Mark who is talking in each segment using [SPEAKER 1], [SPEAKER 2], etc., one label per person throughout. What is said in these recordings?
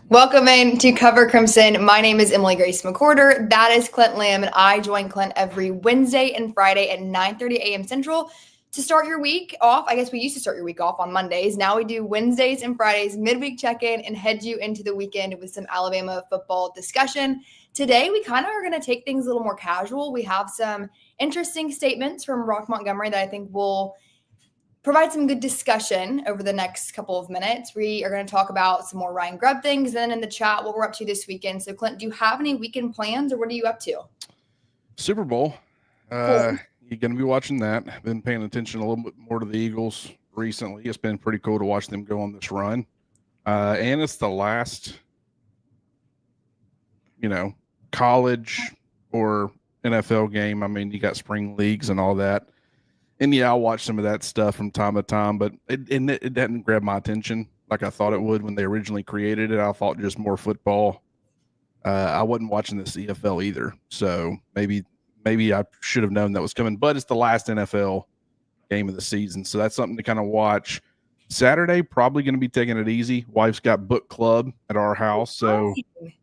[SPEAKER 1] Welcome in to Cover Crimson. My name is Emily Grace McWhorter. That is Clint Lamb, and I join Clint every Wednesday and Friday at 9:30 a.m. Central to start your week off. I guess we used to start your week off on Mondays. Now we do Wednesdays and Fridays, midweek check-in, and head you into the weekend with some Alabama football discussion. Today, we kind of are going to take things a little more casual. We have some interesting statements from Roq Montgomery that I think will provide some good discussion over the next couple of minutes. We are going to talk about some more Ryan Grubb things, then in the chat what we're up to this weekend. So, Clint, do you have any weekend plans, or what are you up to?
[SPEAKER 2] Super Bowl.
[SPEAKER 1] Cool.
[SPEAKER 2] You're going to be watching that. I've been paying attention a little bit more to the Eagles recently. It's been pretty cool to watch them go on this run. And it's the last, college or NFL game. I mean, you got spring leagues and all that. And yeah, I'll watch some of that stuff from time to time, but it didn't grab my attention like I thought it would when they originally created it. I thought just more football. I wasn't watching the CFL either, so maybe I should have known that was coming. But it's the last NFL game of the season, so that's something to kind of watch. Saturday, probably going to be taking it easy. Wife's got book club at our house, so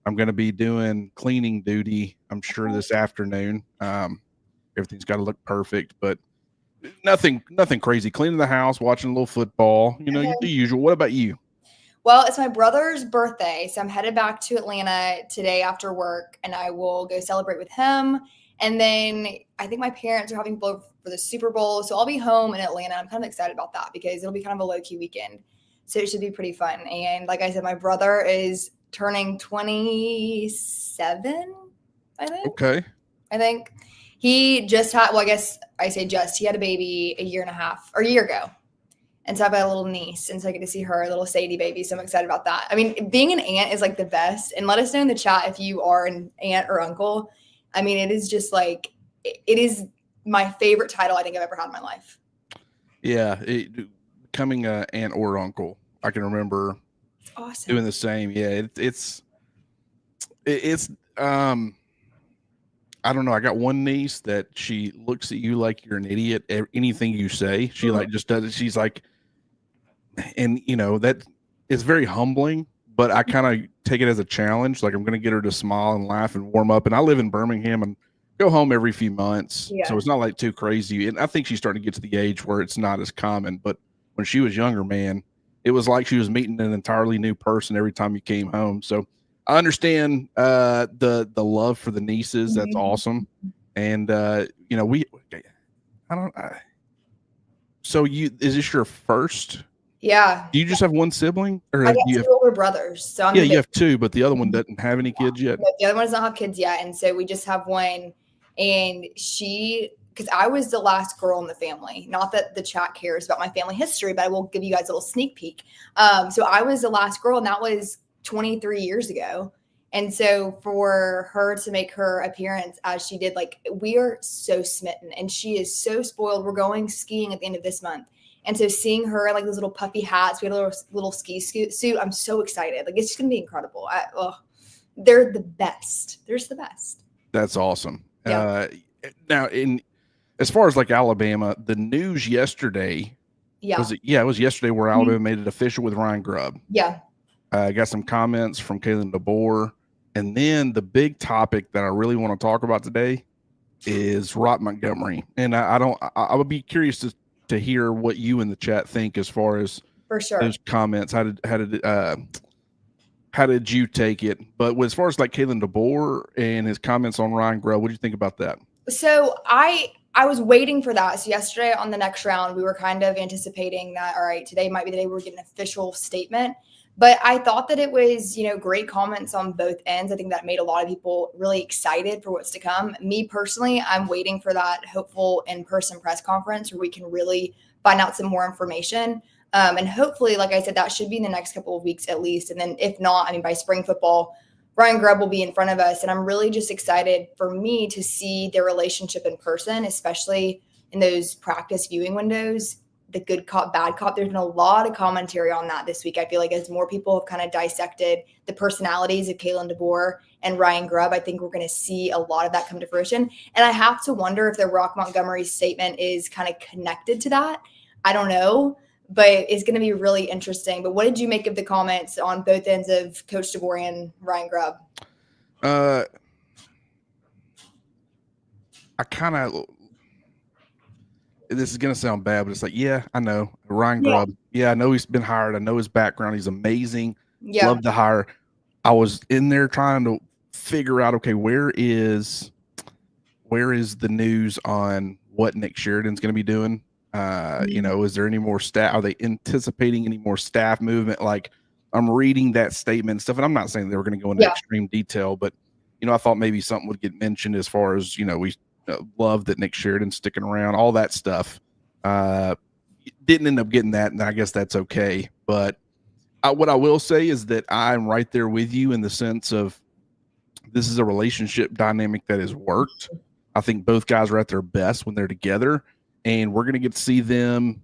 [SPEAKER 2] I'm going to be doing cleaning duty, I'm sure, this afternoon. Everything's got to look perfect, but nothing crazy. Cleaning the house, watching a little football, the usual. What about you?
[SPEAKER 1] Well, it's my brother's birthday, so I'm headed back to Atlanta today after work, and I will go celebrate with him. And then I think my parents are having blow for the Super Bowl, so I'll be home in Atlanta. I'm kind of excited about that because it'll be kind of a low-key weekend, so it should be pretty fun. And like I said, my brother is turning 27, I think.
[SPEAKER 2] Okay.
[SPEAKER 1] I think. He just had, well, I guess I say just, he had a baby a year ago. And so I've got a little niece, and so I get to see her, a little Sadie baby. So I'm excited about that. I mean, being an aunt is like the best. And let us know in the chat if you are an aunt or uncle. I mean, it is just like, it is my favorite title I think I've ever had in my life.
[SPEAKER 2] Yeah, becoming an aunt or uncle. I can remember
[SPEAKER 1] awesome.
[SPEAKER 2] Doing the same. Yeah, it's I don't know. I got one niece that she looks at you like you're an idiot. Anything you say, she like just does it. She's like, and that is very humbling, but I kind of take it as a challenge. Like I'm going to get her to smile and laugh and warm up. And I live in Birmingham and go home every few months. Yeah. So it's not like too crazy. And I think she's starting to get to the age where it's not as common, but when she was younger, man, it was like she was meeting an entirely new person every time you came home. So I understand the love for the nieces. That's awesome. And so is this your first?
[SPEAKER 1] Yeah.
[SPEAKER 2] Do you just have one sibling, or
[SPEAKER 1] I got two older brothers? So
[SPEAKER 2] you have two, but the other one doesn't have any kids yet.
[SPEAKER 1] The other one does not have kids yet, and so we just have one. And because I was the last girl in the family. Not that the chat cares about my family history, but I will give you guys a little sneak peek. So I was the last girl, and that was 23 years ago. And so for her to make her appearance as she did, like, we are so smitten, and she is so spoiled. We're going skiing at the end of this month. And so seeing her in like those little puffy hats, we had a little ski suit. I'm so excited. Like, it's just going to be incredible. They're the best. They're just the best.
[SPEAKER 2] That's awesome. Yeah. Now as far as like Alabama, the news yesterday, it was yesterday where Alabama made it official with Ryan Grubb.
[SPEAKER 1] Yeah.
[SPEAKER 2] I got some comments from Kalen DeBoer. And then the big topic that I really want to talk about today is Roq Montgomery. And I would be curious to hear what you in the chat think as far as
[SPEAKER 1] for sure
[SPEAKER 2] those comments. How did you take it? But as far as like Kalen DeBoer and his comments on Ryan Grubb, what do you think about that?
[SPEAKER 1] So I was waiting for that. So yesterday on the next round, we were kind of anticipating that, all right, today might be the day we're getting an official statement. But I thought that it was, great comments on both ends. I think that made a lot of people really excited for what's to come. Me personally, I'm waiting for that hopeful in-person press conference where we can really find out some more information. And hopefully, like I said, that should be in the next couple of weeks at least. And then if not, by spring football, Ryan Grubb will be in front of us. And I'm really just excited for me to see their relationship in person, especially in those practice viewing windows. The good cop, bad cop. There's been a lot of commentary on that this week. I feel like as more people have kind of dissected the personalities of Kalen DeBoer and Ryan Grubb, I think we're going to see a lot of that come to fruition. And I have to wonder if the Roq Montgomery statement is kind of connected to that. I don't know. but it's going to be really interesting. But what did you make of the comments on both ends of Coach DeBoer and Ryan Grubb?
[SPEAKER 2] I kind of, this is going to sound bad, but it's like, yeah, I know Ryan Grubb. Yeah, I know he's been hired. I know his background. He's amazing.
[SPEAKER 1] Yeah.
[SPEAKER 2] Love the hire. I was in there trying to figure out, okay, where is the news on what Nick Sheridan's going to be doing? Is there any more staff? Are they anticipating any more staff movement? Like, I'm reading that statement and stuff, and I'm not saying they were going to go into extreme detail, but I thought maybe something would get mentioned as far as we love that Nick Sheridan's sticking around, all that stuff. Didn't end up getting that, and I guess that's okay. But what I will say is that I'm right there with you in the sense of this is a relationship dynamic that has worked. I think both guys are at their best when they're together, and we're going to get to see them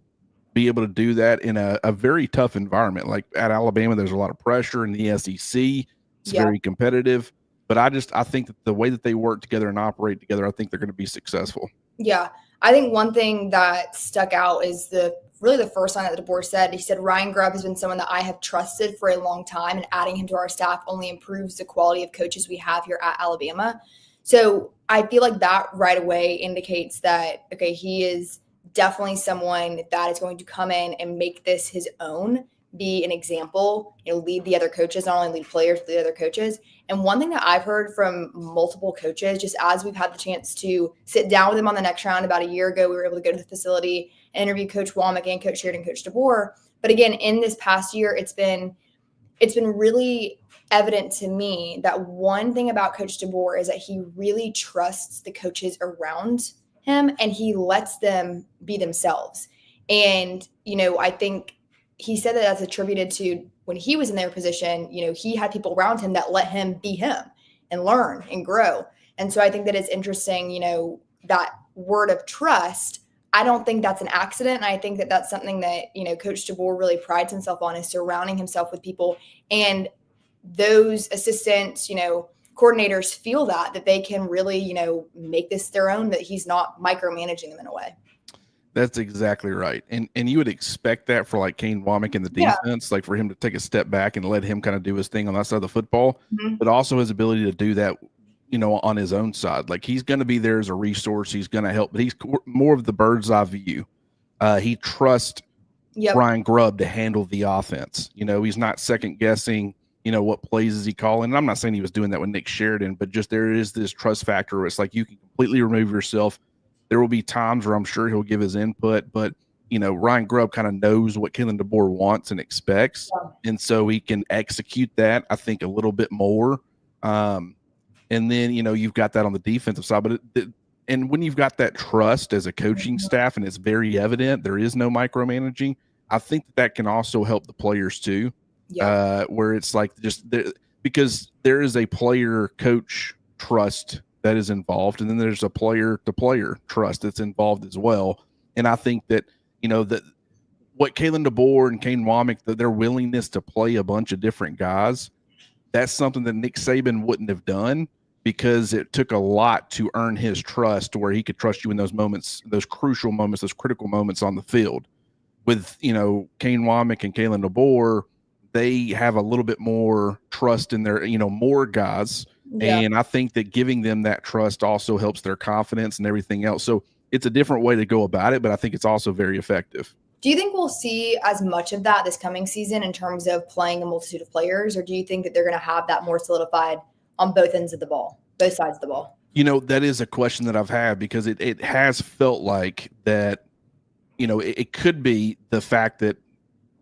[SPEAKER 2] be able to do that in a very tough environment. Like at Alabama, there's a lot of pressure in the SEC. It's very competitive. But I think that the way that they work together and operate together, I think they're going to be successful.
[SPEAKER 1] Yeah. I think one thing that stuck out is really the first line that DeBoer said. He said, Ryan Grubb has been someone that I have trusted for a long time, and adding him to our staff only improves the quality of coaches we have here at Alabama. So I feel like that right away indicates that, okay, he is definitely someone that is going to come in and make this his own, be an example, lead the other coaches, not only lead players, but the other coaches. And one thing that I've heard from multiple coaches, just as we've had the chance to sit down with them on the next round about a year ago, we were able to go to the facility and interview Coach Womack and Coach Sheridan, Coach DeBoer. But again, in this past year, it's been really evident to me that one thing about Coach DeBoer is that he really trusts the coaches around him and he lets them be themselves. And, I think he said that that's attributed to when he was in their position, he had people around him that let him be him and learn and grow. And so I think that it's interesting, that word of trust. I don't think that's an accident. And I think that that's something that, Coach DeBoer really prides himself on, is surrounding himself with people. And those assistants, coordinators feel that they can really, make this their own, that he's not micromanaging them in a way.
[SPEAKER 2] That's exactly right. And you would expect that for like Kane Womack in the defense, like for him to take a step back and let him kind of do his thing on that side of the football, but also his ability to do that, on his own side. Like he's going to be there as a resource. He's going to help, but he's more of the bird's eye view. He trusts Ryan Grubb to handle the offense. He's not second guessing, what plays is he calling. And I'm not saying he was doing that with Nick Sheridan, but just there is this trust factor where it's like you can completely remove yourself. There will be times where I'm sure he'll give his input, but Ryan Grubb kind of knows what Kalen DeBoer wants and expects, and so he can execute that, I think, a little bit more. And then you've got that on the defensive side, but and when you've got that trust as a coaching staff, and it's very evident there is no micromanaging, I think that can also help the players too. Where it's like because there is a player coach trust that is involved, and then there's a player to player trust that's involved as well. And I think that that what Kalen DeBoer and Kane Womack, their willingness to play a bunch of different guys, that's something that Nick Saban wouldn't have done, because it took a lot to earn his trust, where he could trust you in those moments, those crucial moments, those critical moments on the field. With Kane Womack and Kalen DeBoer, they have a little bit more trust in their more guys. And I think that giving them that trust also helps their confidence and everything else. So it's a different way to go about it, but I think it's also very effective.
[SPEAKER 1] Do you think we'll see as much of that this coming season in terms of playing a multitude of players, or do you think that they're going to have that more solidified on both ends of the ball, both sides of the ball?
[SPEAKER 2] That is a question that I've had, because it has felt like that, it could be the fact that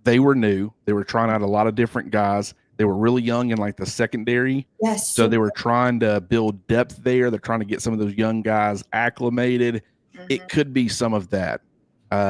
[SPEAKER 2] they were new. They were trying out a lot of different guys. They were really young in like the secondary.
[SPEAKER 1] Yes.
[SPEAKER 2] So they were trying to build depth there. They're trying to get some of those young guys acclimated. It could be some of that.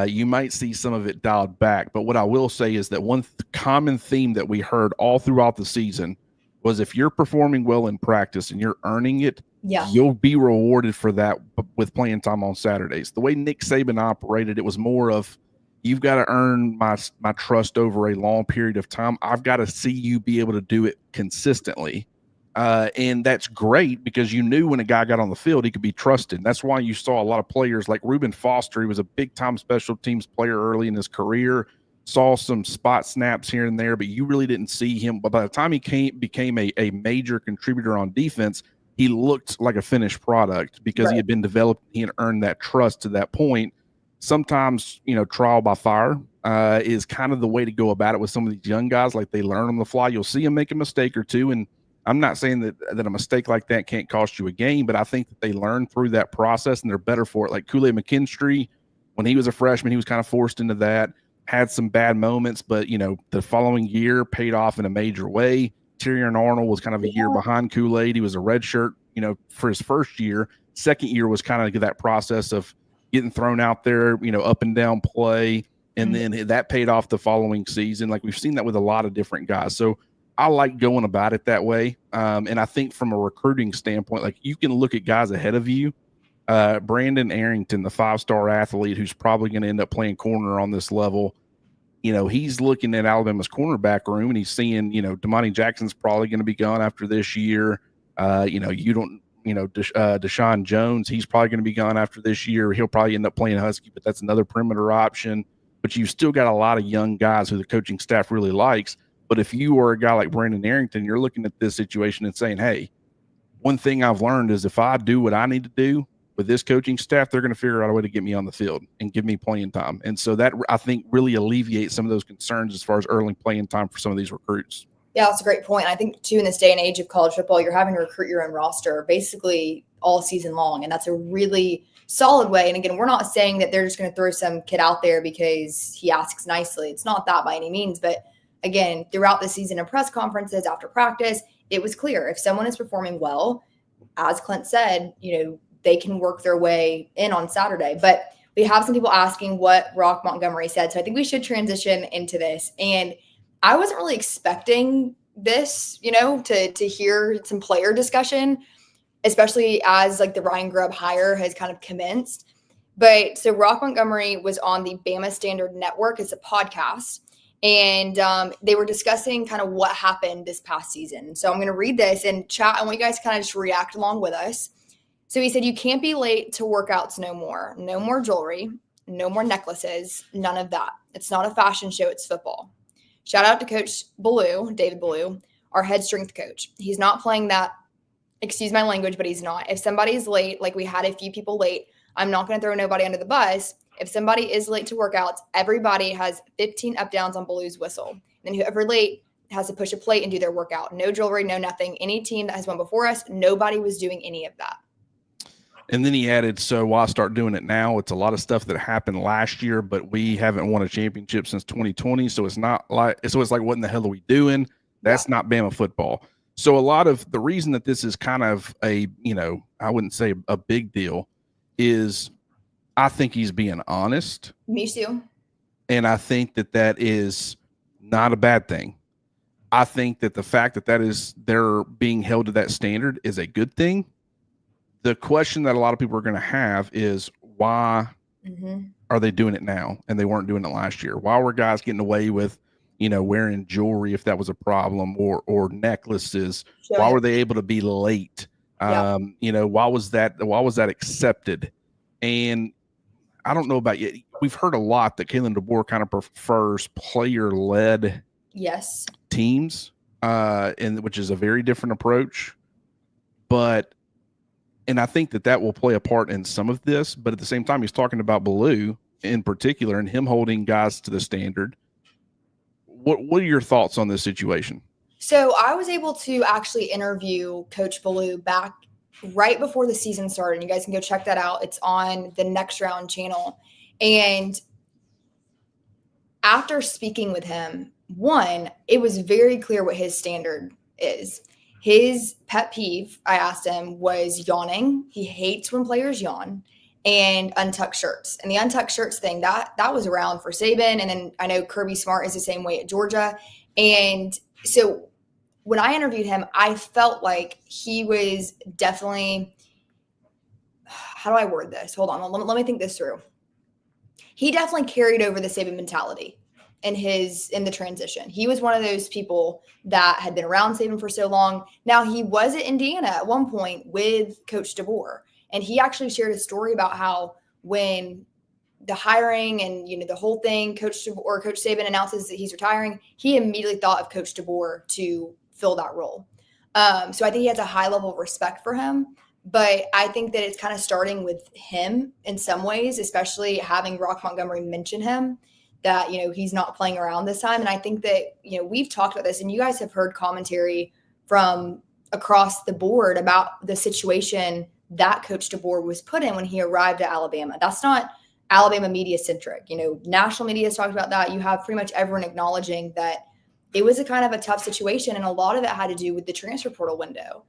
[SPEAKER 2] You might see some of it dialed back. But what I will say is that one common theme that we heard all throughout the season was, if you're performing well in practice and you're earning it, you'll be rewarded for that with playing time on Saturdays. The way Nick Saban operated, it was more of, you've got to earn my trust over a long period of time. I've got to see you be able to do it consistently. And that's great, because you knew when a guy got on the field, he could be trusted. And that's why you saw a lot of players like Reuben Foster. He was a big-time special teams player early in his career. saw some spot snaps here and there, but you really didn't see him. But by the time he became a major contributor on defense, he looked like a finished product because he had been developed. He had earned that trust to that point. Sometimes, trial by fire is kind of the way to go about it with some of these young guys. Like, they learn on the fly. You'll see them make a mistake or two. And I'm not saying that a mistake like that can't cost you a game, but I think that they learn through that process and they're better for it. Like Kool-Aid McKinstry, when he was a freshman, he was kind of forced into that, had some bad moments, but, the following year paid off in a major way. Tyrion Arnold was kind of a year behind Kool-Aid. He was a redshirt, for his first year. Second year was kind of that process of getting thrown out there, up and down play. And then that paid off the following season. Like, we've seen that with a lot of different guys. So I like going about it that way. And I think from a recruiting standpoint, like, you can look at guys ahead of you. Brandon Arrington, the 5-star athlete who's probably going to end up playing corner on this level. He's looking at Alabama's cornerback room and he's seeing, Damani Jackson's probably going to be gone after this year. Deshaun Jones, he's probably going to be gone after this year. He'll probably end up playing Husky, but that's another perimeter option. But you've still got a lot of young guys who the coaching staff really likes. But if you are a guy like Brandon Arrington, you're looking at this situation and saying, hey, one thing I've learned is if I do what I need to do with this coaching staff, they're going to figure out a way to get me on the field and give me playing time. And so that, I think, really alleviates some of those concerns as far as early playing time for some of these recruits.
[SPEAKER 1] Yeah, that's a great point. I think, too, in this day and age of college football, you're having to recruit your own roster basically all season long. And that's a really solid way. And again, we're not saying that they're just going to throw some kid out there because he asks nicely. It's not that by any means. But again, throughout the season and press conferences after practice, it was clear if someone is performing well, as Clint said, they can work their way in on Saturday. But we have some people asking what Roq Montgomery said. So I think we should transition into this. And I wasn't really expecting this, to hear some player discussion, especially as like the Ryan Grubb hire has kind of commenced. But so Roq Montgomery was on the Bama Standard Network. It's a podcast. And they were discussing kind of what happened this past season. So I'm going to read this and chat. I want you guys to kind of just react along with us. So he said, you can't be late to workouts no more. No more jewelry, no more necklaces, none of that. It's not a fashion show, it's football. Shout out to Coach Ballou, David Ballou, our head strength coach. He's not playing that, excuse my language, but he's not. If somebody's late, like we had a few people late, I'm not going to throw nobody under the bus. If somebody is late to workouts, everybody has 15 up downs on Ballou's whistle. Then whoever late has to push a plate and do their workout. No jewelry, no nothing. Any team that has won before us, nobody was doing any of that.
[SPEAKER 2] And then he added, so why start doing it now? It's a lot of stuff that happened last year, but we haven't won a championship since 2020. So it's like, what in the hell are we doing? That's not Bama football. So a lot of the reason that this is kind of I wouldn't say a big deal is I think he's being honest.
[SPEAKER 1] Me too.
[SPEAKER 2] And I think that is not a bad thing. I think that the fact that they're being held to that standard is a good thing. The question that a lot of people are going to have is why are they doing it now and they weren't doing it last year? Why were guys getting away with, wearing jewelry if that was a problem or necklaces? Why were they able to be late? Why was that accepted? And I don't know about you. We've heard a lot that Kalen DeBoer kind of prefers player-led teams, which is a very different approach. And I think that will play a part in some of this. But at the same time, he's talking about Ballou in particular and him holding guys to the standard. What are your thoughts on this situation?
[SPEAKER 1] So I was able to actually interview Coach Ballou back right before the season started. You guys can go check that out. It's on the Next Round channel. And after speaking with him, it was very clear what his standard is. His pet peeve, I asked him, was yawning. He hates when players yawn, and untucked shirts. And the untucked shirts thing, that was around for Saban. And then I know Kirby Smart is the same way at Georgia. And so when I interviewed him, I felt like he was definitely, how do I word this? Hold on, let me think this through. He definitely carried over the Saban mentality in the transition. He was one of those people that had been around Saban for so long. Now, he was at Indiana at one point with Coach DeBoer, and he actually shared a story about how when the hiring and, the whole thing, Coach Saban announces that he's retiring, he immediately thought of Coach DeBoer to fill that role. So I think he has a high level of respect for him. But I think that it's kind of starting with him in some ways, especially having Roq Montgomery mention him, that, he's not playing around this time. And I think that, we've talked about this, and you guys have heard commentary from across the board about the situation that Coach DeBoer was put in when he arrived at Alabama. That's not Alabama media centric. National media has talked about that. You have pretty much everyone acknowledging that it was a kind of a tough situation, and a lot of it had to do with the transfer portal window.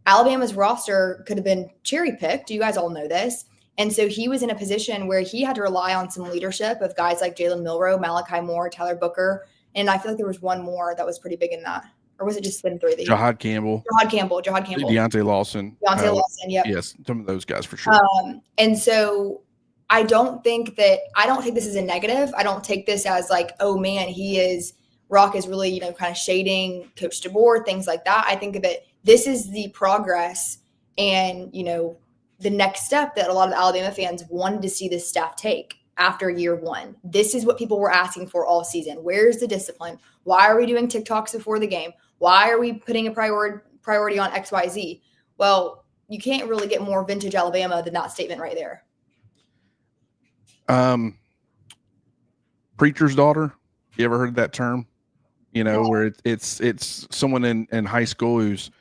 [SPEAKER 1] Alabama's roster could have been cherry picked. You guys all know this. And so he was in a position where he had to rely on some leadership of guys like Jalen Milroe, Malachi Moore, Tyler Booker. And I feel like there was one more that was pretty big in that. Or was it just been three?
[SPEAKER 2] Jahad Campbell. Deontay Lawson.
[SPEAKER 1] Yep.
[SPEAKER 2] Yes, some of those guys for sure.
[SPEAKER 1] And so I don't take this as a negative. I don't take this as like, oh man, Roq is really, kind of shading Coach DeBoer, things like that. I think of it, this is the progress and, the next step that a lot of Alabama fans wanted to see this staff take after year one. This is what people were asking for all season. Where's the discipline? Why are we doing TikToks before the game? Why are we putting a priority on XYZ? Well, you can't really get more vintage Alabama than that statement right there.
[SPEAKER 2] Preacher's daughter. You ever heard that term? Where it's someone in high school who's,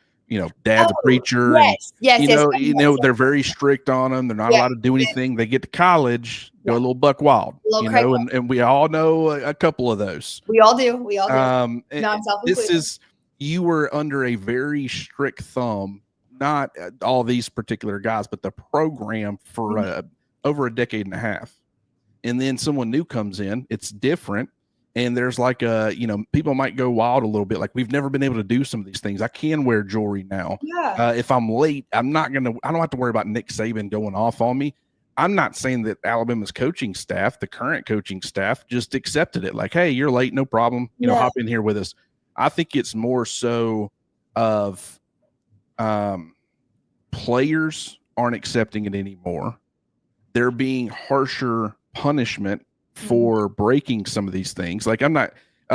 [SPEAKER 2] dad's a preacher.
[SPEAKER 1] Yes.
[SPEAKER 2] They're very strict on them. They're not allowed to do anything. They get to college, go a little buck wild, and we all know a couple of those.
[SPEAKER 1] We all do.
[SPEAKER 2] You were under a very strict thumb, not all these particular guys, but the program for over a decade and a half. And then someone new comes in, it's different. And there's like people might go wild a little bit. Like, we've never been able to do some of these things. I can wear jewelry now.
[SPEAKER 1] Yeah.
[SPEAKER 2] If I'm late, I don't have to worry about Nick Saban going off on me. I'm not saying that Alabama's coaching staff, the current coaching staff, just accepted it. Like, hey, you're late, no problem. Hop in here with us. I think it's more so of players aren't accepting it anymore. They're being harsher punishment for breaking some of these things. Like, a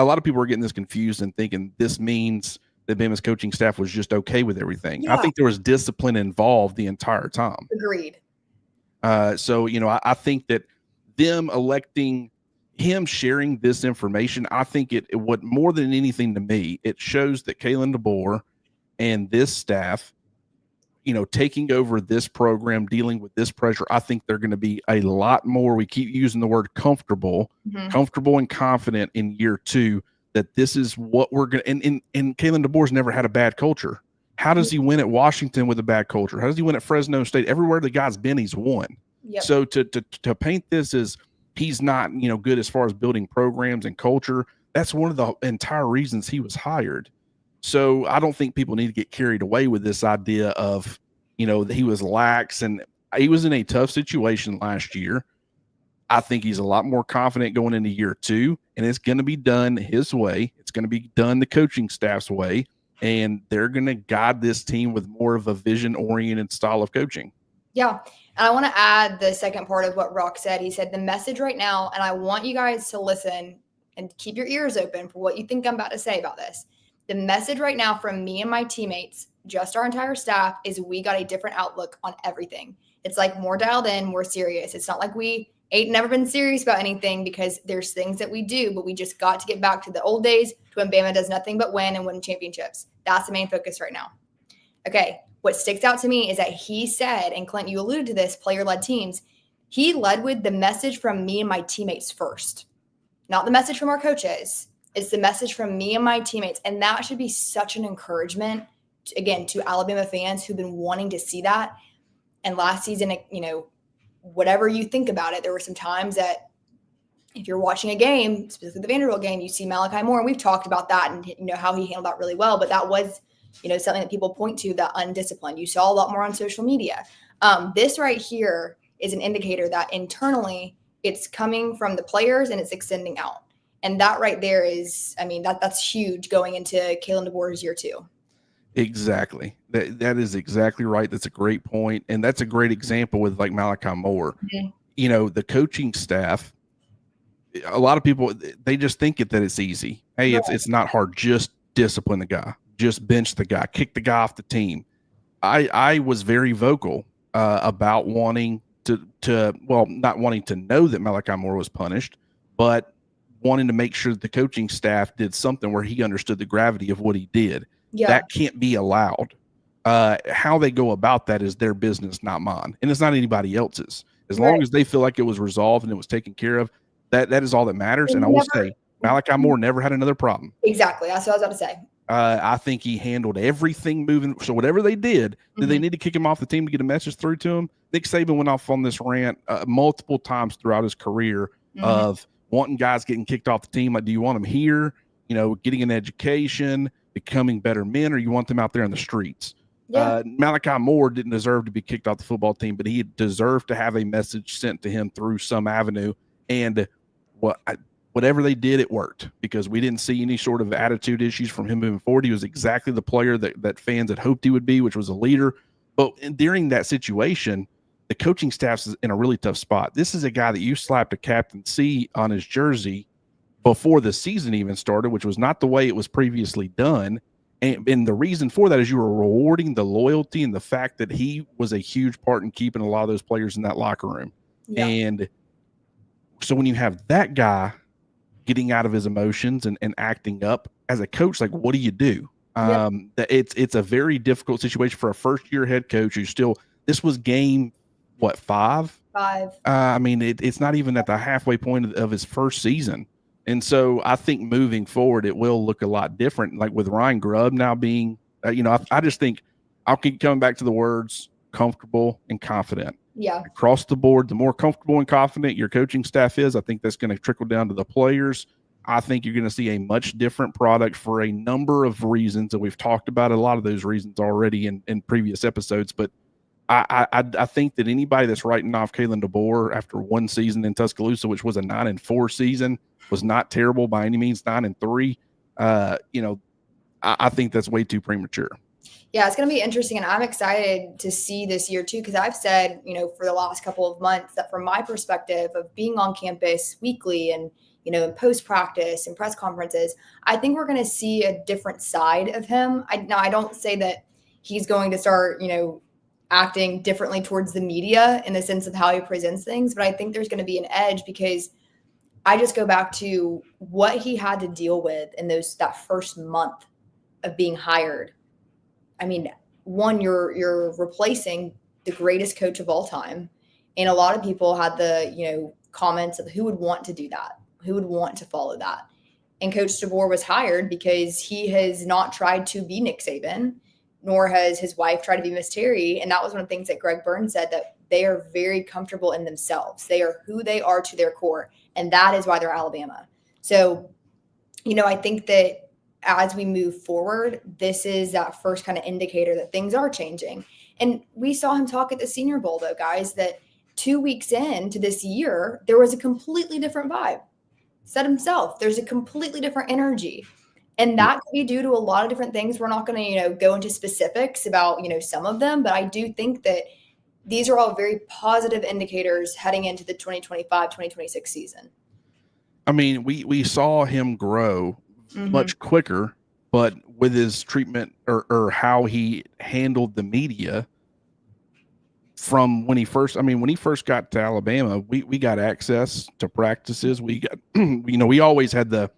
[SPEAKER 2] lot of people are getting this confused and thinking this means that Bama's coaching staff was just okay with everything. Yeah. I think there was discipline involved the entire time.
[SPEAKER 1] Agreed.
[SPEAKER 2] So, I think that them electing him, sharing this information, I think what more than anything to me, it shows that Kalen DeBoer and this staff, taking over this program, dealing with this pressure, I think they're going to be a lot more. We keep using the word comfortable and confident in year two, that this is what we're going to, and Kalen DeBoer's never had a bad culture. How does he win at Washington with a bad culture? How does he win at Fresno State? Everywhere the guy's been, he's won.
[SPEAKER 1] Yep.
[SPEAKER 2] So to paint this as he's not, good as far as building programs and culture, that's one of the entire reasons he was hired. So I don't think people need to get carried away with this idea of, that he was lax, and he was in a tough situation last year. I think he's a lot more confident going into year two, and it's going to be done his way. It's going to be done the coaching staff's way, and they're going to guide this team with more of a vision-oriented style of coaching.
[SPEAKER 1] Yeah. And I want to add the second part of what Roq said. He said the message right now, and I want you guys to listen and keep your ears open for what you think I'm about to say about this. The message right now from me and my teammates, just our entire staff, is we got a different outlook on everything. It's like more dialed in, more serious. It's not like we ain't never been serious about anything, because there's things that we do, but we just got to get back to the old days, to when Bama does nothing but win and win championships. That's the main focus right now. Okay, what sticks out to me is that he said, and Clint, you alluded to this, player-led teams, he led with the message from me and my teammates first, not the message from our coaches. It's the message from me and my teammates. And that should be such an encouragement, again, to Alabama fans who've been wanting to see that. And last season, whatever you think about it, there were some times that if you're watching a game, specifically the Vanderbilt game, you see Malachi Moore, and we've talked about that and how he handled that really well. But that was, something that people point to, that undisciplined. You saw a lot more on social media. This right here is an indicator that internally it's coming from the players and it's extending out. And that right there is, that's huge going into Kalen DeBoer's year two.
[SPEAKER 2] Exactly. That is exactly right. That's a great point. And that's a great example with like Malachi Moore. Mm-hmm. the coaching staff, a lot of people, they just think that it's easy. Hey, it's not hard. Just discipline the guy, just bench the guy, kick the guy off the team. I was very vocal about wanting not wanting to know that Malachi Moore was punished, but wanting to make sure that the coaching staff did something where he understood the gravity of what he did. Yeah. That can't be allowed. How they go about that is their business, not mine. And it's not anybody else's. As long as they feel like it was resolved and it was taken care of, that is all that matters. And I will say, Malachi Moore never had another problem.
[SPEAKER 1] Exactly. That's what I was about to say.
[SPEAKER 2] I think he handled everything moving. So whatever they did they need to kick him off the team to get a message through to him? Nick Saban went off on this rant multiple times throughout his career of wanting guys getting kicked off the team. Like, do you want them here, getting an education, becoming better men, or you want them out there in the streets? Yeah. Malachi Moore didn't deserve to be kicked off the football team, but he deserved to have a message sent to him through some avenue. And whatever they did, it worked, because we didn't see any sort of attitude issues from him moving forward. He was exactly the player that fans had hoped he would be, which was a leader. But during that situation, the coaching staff's in a really tough spot. This is a guy that you slapped a Captain C on his jersey before the season even started, which was not the way it was previously done. And the reason for that is you were rewarding the loyalty and the fact that he was a huge part in keeping a lot of those players in that locker room. Yeah. And so when you have that guy getting out of his emotions and acting up as a coach, like, what do you do? That it's a very difficult situation for a first-year head coach who's still – this was game, what, 5?
[SPEAKER 1] 5.
[SPEAKER 2] I mean, it's not even at the halfway point of his first season. And so I think moving forward, it will look a lot different. Like with Ryan Grubb now being, I just think I'll keep coming back to the words comfortable and confident.
[SPEAKER 1] Yeah.
[SPEAKER 2] Across the board, the more comfortable and confident your coaching staff is, I think that's going to trickle down to the players. I think you're going to see a much different product for a number of reasons. And we've talked about a lot of those reasons already in previous episodes. But I think that anybody that's writing off Kalen DeBoer after one season in Tuscaloosa, which was a 9-4 season, was not terrible by any means, 9-3. I think that's way too premature.
[SPEAKER 1] Yeah, it's going to be interesting, and I'm excited to see this year too, because I've said, for the last couple of months that from my perspective of being on campus weekly and, in post-practice and press conferences, I think we're going to see a different side of him. I don't say that he's going to start, acting differently towards the media in the sense of how he presents things, but I think there's going to be an edge, because I just go back to what he had to deal with in that first month of being hired. I mean, one, you're replacing the greatest coach of all time. And a lot of people had the, comments of who would want to do that, who would want to follow that. And Coach DeBoer was hired because he has not tried to be Nick Saban, nor has his wife tried to be Miss Terry. And that was one of the things that Greg Burns said, that they are very comfortable in themselves. They are who they are to their core. And that is why they're Alabama. So, I think that as we move forward, this is that first kind of indicator that things are changing. And we saw him talk at the Senior Bowl, though, guys, that 2 weeks into this year, there was a completely different vibe. Said himself, there's a completely different energy. And that could be due to a lot of different things. We're not going to, go into specifics about, some of them, but I do think that these are all very positive indicators heading into the 2025-2026 season.
[SPEAKER 2] I mean, we saw him grow much quicker, but with his treatment or how he handled the media from when he first got to Alabama, we got access to practices. We got, we always had the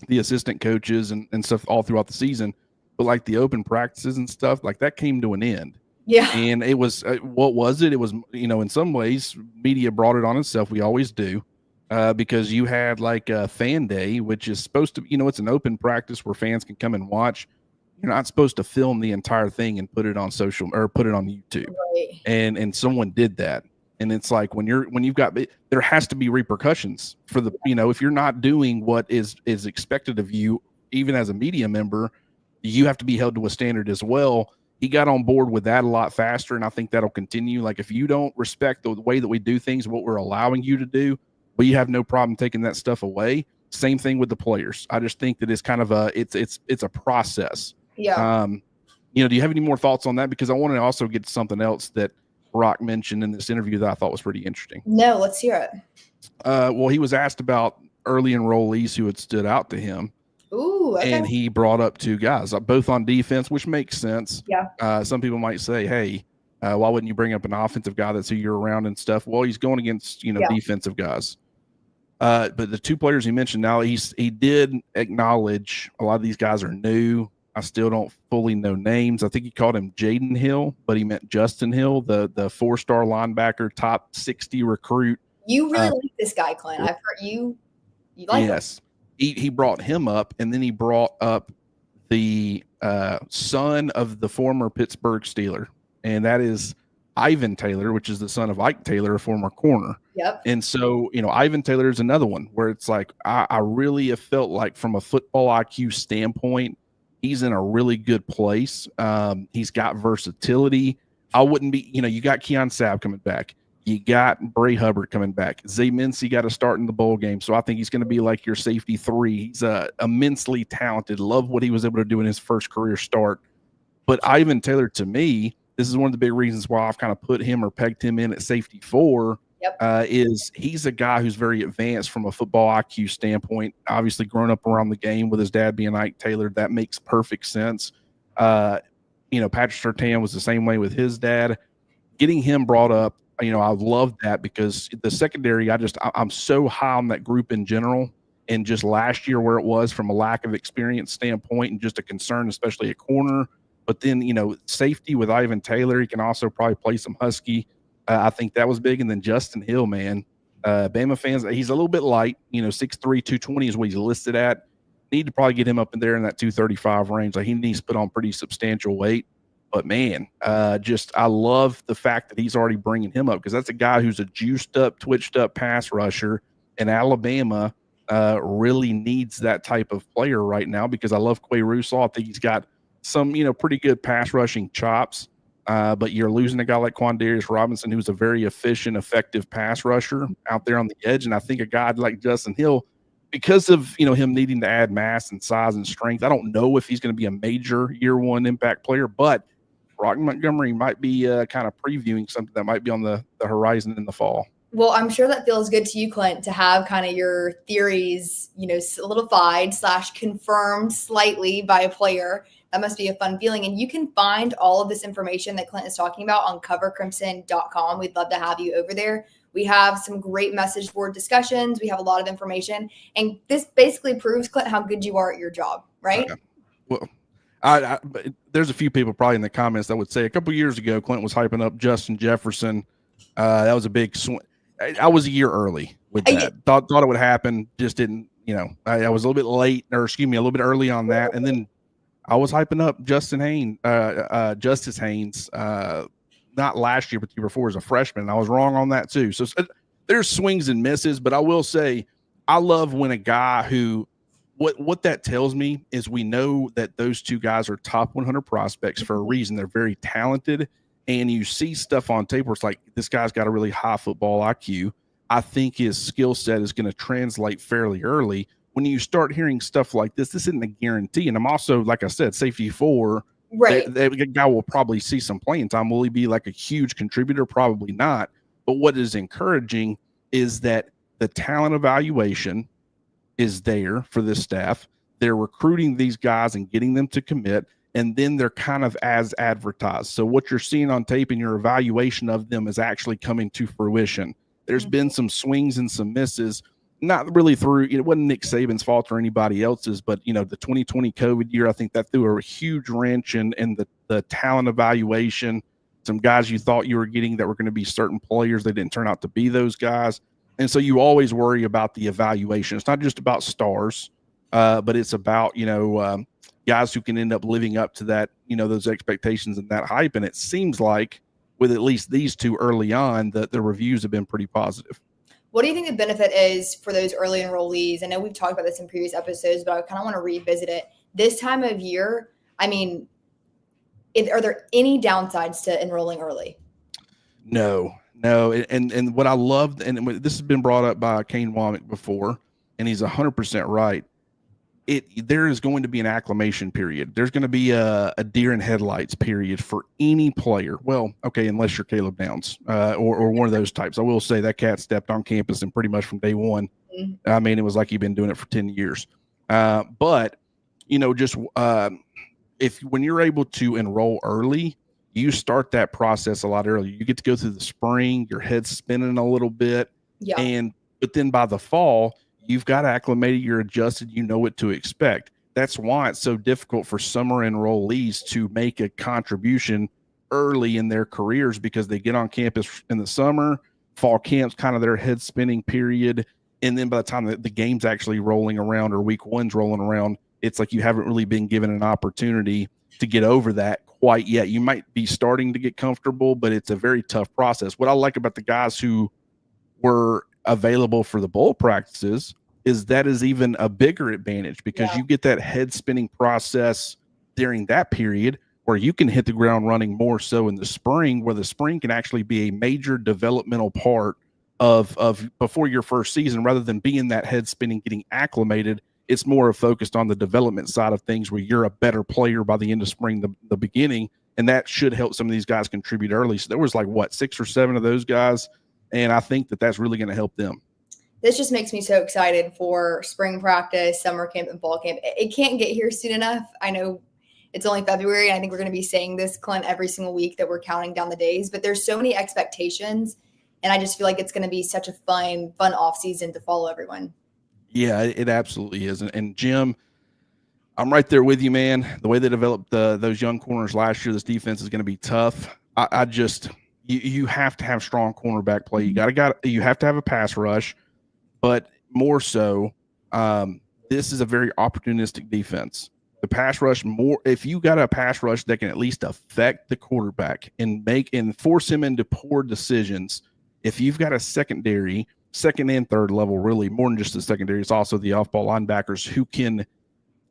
[SPEAKER 2] assistant coaches and stuff all throughout the season, but like the open practices and stuff like that came to an end.
[SPEAKER 1] Yeah.
[SPEAKER 2] And it was, what was it? It was, in some ways media brought it on itself. We always do. Because you had like a fan day, which is supposed to, it's an open practice where fans can come and watch. You're not supposed to film the entire thing and put it on social or put it on YouTube. Right. And someone did that. And it's like when you've got, there has to be repercussions for the, if you're not doing what is expected of you, even as a media member, you have to be held to a standard as well. He got on board with that a lot faster. And I think that'll continue. Like if you don't respect the way that we do things, what we're allowing you to do, we have no problem taking that stuff away. Same thing with the players. I just think that it's kind of it's a process.
[SPEAKER 1] Yeah.
[SPEAKER 2] Do you have any more thoughts on that? Because I want to also get to something else that Roq mentioned in this interview that I thought was pretty interesting.
[SPEAKER 1] No, let's hear it.
[SPEAKER 2] Well, he was asked about early enrollees who had stood out to him.
[SPEAKER 1] Ooh, okay.
[SPEAKER 2] And he brought up two guys, both on defense, which makes sense.
[SPEAKER 1] Yeah.
[SPEAKER 2] Some people might say, hey, why wouldn't you bring up an offensive guy that's who you're around and stuff? Well, he's going against, defensive guys. But the two players he mentioned, now he did acknowledge a lot of these guys are new. I still don't fully know names. I think he called him Jaden Hill, but he meant Justin Hill, the 4-star linebacker, top 60 recruit.
[SPEAKER 1] You really like this guy, Clint. I've heard you like him.
[SPEAKER 2] He brought him up, and then he brought up the son of the former Pittsburgh Steeler, and that is Ivan Taylor, which is the son of Ike Taylor, a former corner.
[SPEAKER 1] Yep.
[SPEAKER 2] And so, Ivan Taylor is another one where it's like I really have felt like from a football IQ standpoint, he's in a really good place. He's got versatility. I wouldn't be, you got Keon Sabb coming back. You got Bray Hubbard coming back. Zay Mincy got to start in the bowl game. So I think he's going to be like your safety 3. He's immensely talented. Love what he was able to do in his first career start. But Ivan Taylor, to me, this is one of the big reasons why I've kind of put him or pegged him in at safety 4.
[SPEAKER 1] Yep.
[SPEAKER 2] Is he's a guy who's very advanced from a football IQ standpoint. Obviously, grown up around the game with his dad being Ike Taylor, that makes perfect sense. Patrick Surtain was the same way with his dad. Getting him brought up, I love that because the secondary, I'm so high on that group in general. And just last year where it was from a lack of experience standpoint and just a concern, especially at corner. But then, safety with Ivan Taylor, he can also probably play some Husky. I think that was big. And then Justin Hill, man, Bama fans, he's a little bit light, 6'3", 220 is what he's listed at. Need to probably get him up in there in that 235 range. Like he needs to put on pretty substantial weight. But man, I love the fact that he's already bringing him up because that's a guy who's a juiced up, twitched up pass rusher. And Alabama really needs that type of player right now because I love Quay Russaw. I think he's got some, pretty good pass rushing chops. But you're losing a guy like Quandarius Robinson, who's a very efficient, effective pass rusher out there on the edge. And I think a guy like Justin Hill, because of him needing to add mass and size and strength, I don't know if he's going to be a major year one impact player, but Roq Montgomery might be kind of previewing something that might be on the horizon in the fall.
[SPEAKER 1] Well, I'm sure that feels good to you, Clint, to have kind of your theories, solidified / confirmed slightly by a player. That must be a fun feeling. And you can find all of this information that Clint is talking about on covercrimson.com. We'd love to have you over there. We have some great message board discussions. We have a lot of information. And this basically proves, Clint, how good you are at your job, right?
[SPEAKER 2] Okay. Well, but there's a few people probably in the comments that would say a couple years ago, Clint was hyping up Justin Jefferson. That was a big swing. I was a year early with that. Thought it would happen. Just didn't, I was a little bit late a little bit early on that. And then I was hyping up Justice Haynes, not last year, but the year before as a freshman. I was wrong on that too. So there's swings and misses, but I will say I love when a guy who, what that tells me is we know that those two guys are top 100 prospects for a reason. They're very talented, and you see stuff on tape where it's like, this guy's got a really high football IQ. I think his skill set is going to translate fairly early. When you start hearing stuff like this isn't a guarantee. And I'm also, like I said, safety 4,
[SPEAKER 1] right?
[SPEAKER 2] That guy will probably see some playing time. Will he be like a huge contributor? Probably not. But what is encouraging is that the talent evaluation is there for this staff. They're recruiting these guys and getting them to commit, and then they're kind of as advertised. So what you're seeing on tape and your evaluation of them is actually coming to fruition. There's been some swings and some misses, not really through, it wasn't Nick Saban's fault or anybody else's, but the 2020 COVID year, I think that threw a huge wrench in the talent evaluation. Some guys you thought you were getting that were going to be certain players, they didn't turn out to be those guys. And so you always worry about the evaluation. It's not just about stars, but it's about, guys who can end up living up to that, those expectations and that hype. And it seems like with at least these two early on, that the reviews have been pretty positive.
[SPEAKER 1] What do you think the benefit is for those early enrollees? I know we've talked about this in previous episodes, but I kind of want to revisit it. This time of year, I mean, are there any downsides to enrolling early?
[SPEAKER 2] No. And what I loved, and this has been brought up by Kane Womack before, and he's 100% right. there is going to be an acclimation period. There's going to be a deer in headlights period for any player. Well, okay, unless you're Caleb Downs or one of those types. I will say that cat stepped on campus and pretty much from day one. I mean, it was like he'd been doing it for 10 years. But, just if when you're able to enroll early, you start that process a lot earlier. You get to go through the spring, your head's spinning a little bit.
[SPEAKER 1] Yeah.
[SPEAKER 2] But then by the fall, you've got acclimated, you're adjusted, you know what to expect. That's why it's so difficult for summer enrollees to make a contribution early in their careers, because they get on campus in the summer, fall camp's kind of their head spinning period. And then by the time the game's actually rolling around or week one's rolling around, it's like you haven't really been given an opportunity to get over that quite yet. You might be starting to get comfortable, but it's a very tough process. What I like about the guys who were available for the bowl practices is that is even a bigger advantage, because you get that head spinning process during that period where you can hit the ground running more so in the spring, where the spring can actually be a major developmental part of before your first season, rather than being that head spinning, getting acclimated. It's more focused on the development side of things, where you're a better player by the end of spring, the beginning, and that should help some of these guys contribute early. So there was like 6 or 7 of those guys, and I think that that's really going to help them.
[SPEAKER 1] This just makes me so excited for spring practice, summer camp, and fall camp. It can't get here soon enough. I know it's only February, and I think we're going to be saying this, Clint, every single week that we're counting down the days, but there's so many expectations, and I just feel like it's going to be such a fun off season to follow everyone. Yeah,
[SPEAKER 2] it absolutely is. And Jim, I'm right there with you, man. The way they developed those young corners last year, this defense is going to be tough. You have to have strong cornerback play. You have to have a pass rush, but more so, this is a very opportunistic defense. The pass rush, if you got a pass rush that can at least affect the quarterback and force him into poor decisions. If you've got a secondary, second and third level, really more than just the secondary, it's also the off-ball linebackers who can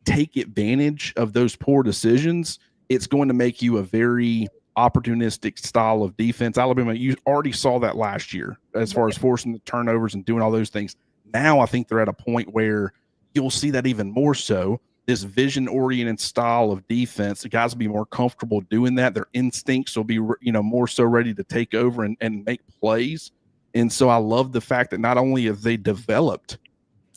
[SPEAKER 2] take advantage of those poor decisions. It's going to make you a very opportunistic style of defense. Alabama, you already saw that last year as far as forcing the turnovers and doing all those things. Now I think they're at a point where you'll see that even more so. This vision-oriented style of defense, the guys will be more comfortable doing that. Their instincts will be, more so ready to take over and make plays. And so I love the fact that not only have they developed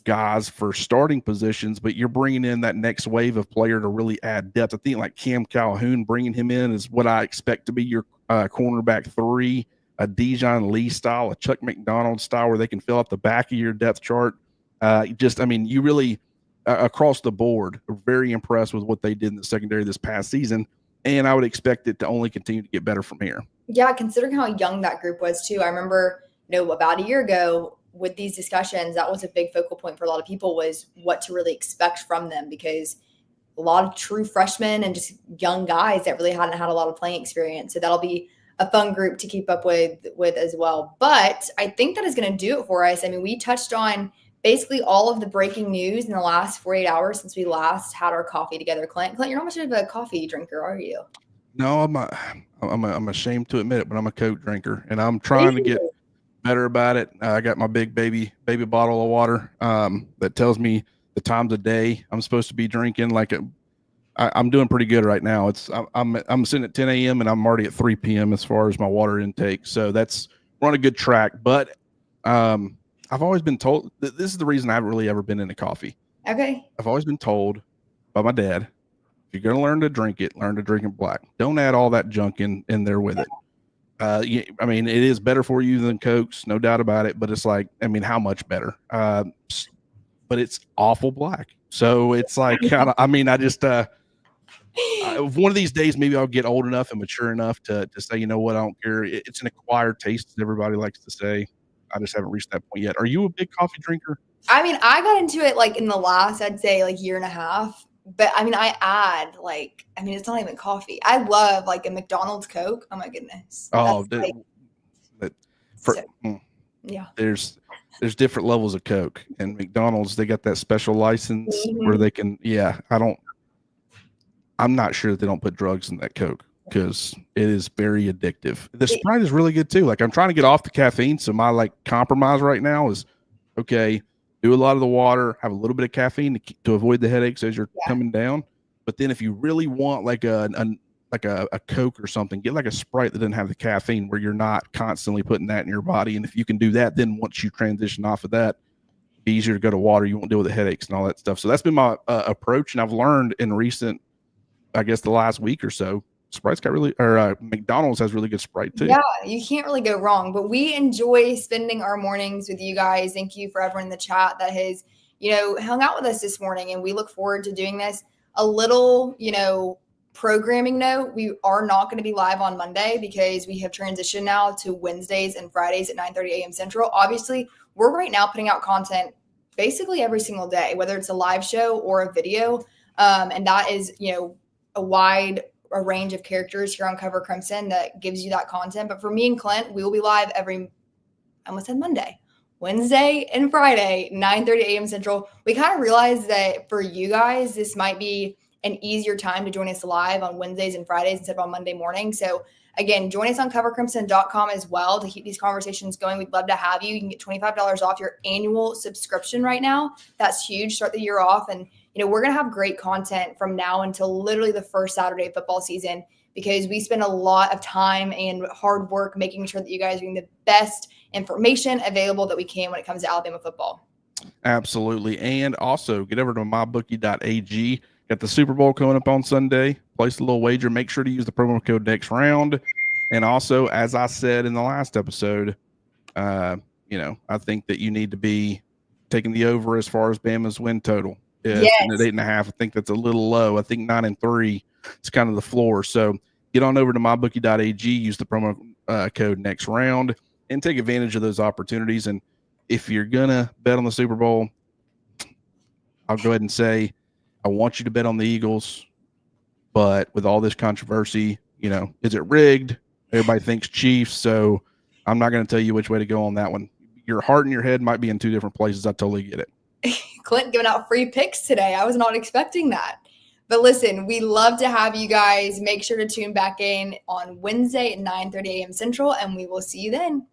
[SPEAKER 2] guys for starting positions, but you're bringing in that next wave of player to really add depth. I think like Cam Calhoun, bringing him in is what I expect to be your cornerback 3, a Dijon Lee style, a Chuck McDonald style, where they can fill up the back of your depth chart. You really across the board are very impressed with what they did in the secondary this past season, and I would expect it to only continue to get better from here.
[SPEAKER 1] Yeah, considering how young that group was too. I remember, about a year ago with these discussions, that was a big focal point for a lot of people, was what to really expect from them, because a lot of true freshmen and just young guys that really hadn't had a lot of playing experience. So that'll be a fun group to keep up with as well. But I think that is going to do it for us. I mean, we touched on basically all of the breaking news in the last 48 hours since we last had our coffee together. Clint, you're not much of a coffee drinker, are you?
[SPEAKER 2] No, I'm ashamed to admit it, but I'm a Coke drinker, and I'm trying to get better about it. I got my big baby bottle of water that tells me the times of day I'm supposed to be drinking. I'm doing pretty good right now. I'm sitting at 10 a.m. and I'm already at 3 p.m. as far as my water intake. So we're on a good track. But I've always been told that this is the reason I haven't really ever been into coffee.
[SPEAKER 1] Okay.
[SPEAKER 2] I've always been told by my dad, if you're going to learn to drink it black. Don't add all that junk in there with it. I mean, it is better for you than Cokes, no doubt about it. But it's like, I mean, how much better? But it's awful black. So it's like, one of these days, maybe I'll get old enough and mature enough to say, you know what, I don't care. It's an acquired taste, as everybody likes to say. I just haven't reached that point yet. Are you a big coffee drinker?
[SPEAKER 1] I mean, I got into it in the last, I'd say year and a half. But I mean, I add it's not even coffee. I love a McDonald's Coke. Oh my goodness.
[SPEAKER 2] Oh,
[SPEAKER 1] yeah.
[SPEAKER 2] There's different levels of Coke, and McDonald's, they got that special license where they can. Yeah, I'm not sure that they don't put drugs in that Coke, because it is very addictive. The Sprite is really good too. I'm trying to get off the caffeine, so my compromise right now is, okay, do a lot of the water, have a little bit of caffeine to avoid the headaches as you're
[SPEAKER 1] Yeah.
[SPEAKER 2] coming down. But then if you really want like a Coke or something, get like a Sprite that doesn't have the caffeine, where you're not constantly putting that in your body. And if you can do that, then once you transition off of that, it'd be easier to go to water. You won't deal with the headaches and all that stuff. So that's been my approach. And I've learned in recent, I guess, the last week or so, Sprite's got really, or McDonald's has really good Sprite too.
[SPEAKER 1] Yeah, you can't really go wrong. But we enjoy spending our mornings with you guys. Thank you for everyone in the chat that has, hung out with us this morning. And we look forward to doing this. A little, programming note, we are not going to be live on Monday because we have transitioned now to Wednesdays and Fridays at 9:30 a.m. Central. Obviously, we're right now putting out content basically every single day, whether it's a live show or a video. And that is, a wide a range of characters here on Cover Crimson that gives you that content. But for me and Clint, we will be live I almost said Monday, Wednesday and Friday, 9:30 a.m. Central. We kind of realized that for you guys, this might be an easier time to join us live on Wednesdays and Fridays instead of on Monday morning. So again, join us on covercrimson.com as well to keep these conversations going. We'd love to have you. You can get $25 off your annual subscription right now. That's huge. Start the year off. And we're going to have great content from now until literally the first Saturday of football season, because we spend a lot of time and hard work making sure that you guys are getting the best information available that we can when it comes to Alabama football.
[SPEAKER 2] Absolutely. And also get over to mybookie.ag. Got the Super Bowl coming up on Sunday. Place a little wager. Make sure to use the promo code next round. And also, as I said in the last episode, I think that you need to be taking the over as far as Bama's win total. Yes. And at 8.5, I think that's a little low. I think 9-3 is kind of the floor. So get on over to mybookie.ag, use the promo code next round, and take advantage of those opportunities. And if you're going to bet on the Super Bowl, I'll go ahead and say, I want you to bet on the Eagles, but with all this controversy, is it rigged? Everybody thinks Chiefs, so I'm not going to tell you which way to go on that one. Your heart and your head might be in two different places. I totally get it.
[SPEAKER 1] Clint giving out free picks today. I was not expecting that. But listen, we love to have you guys. Make sure to tune back in on Wednesday at 9:30 a.m. Central, and we will see you then.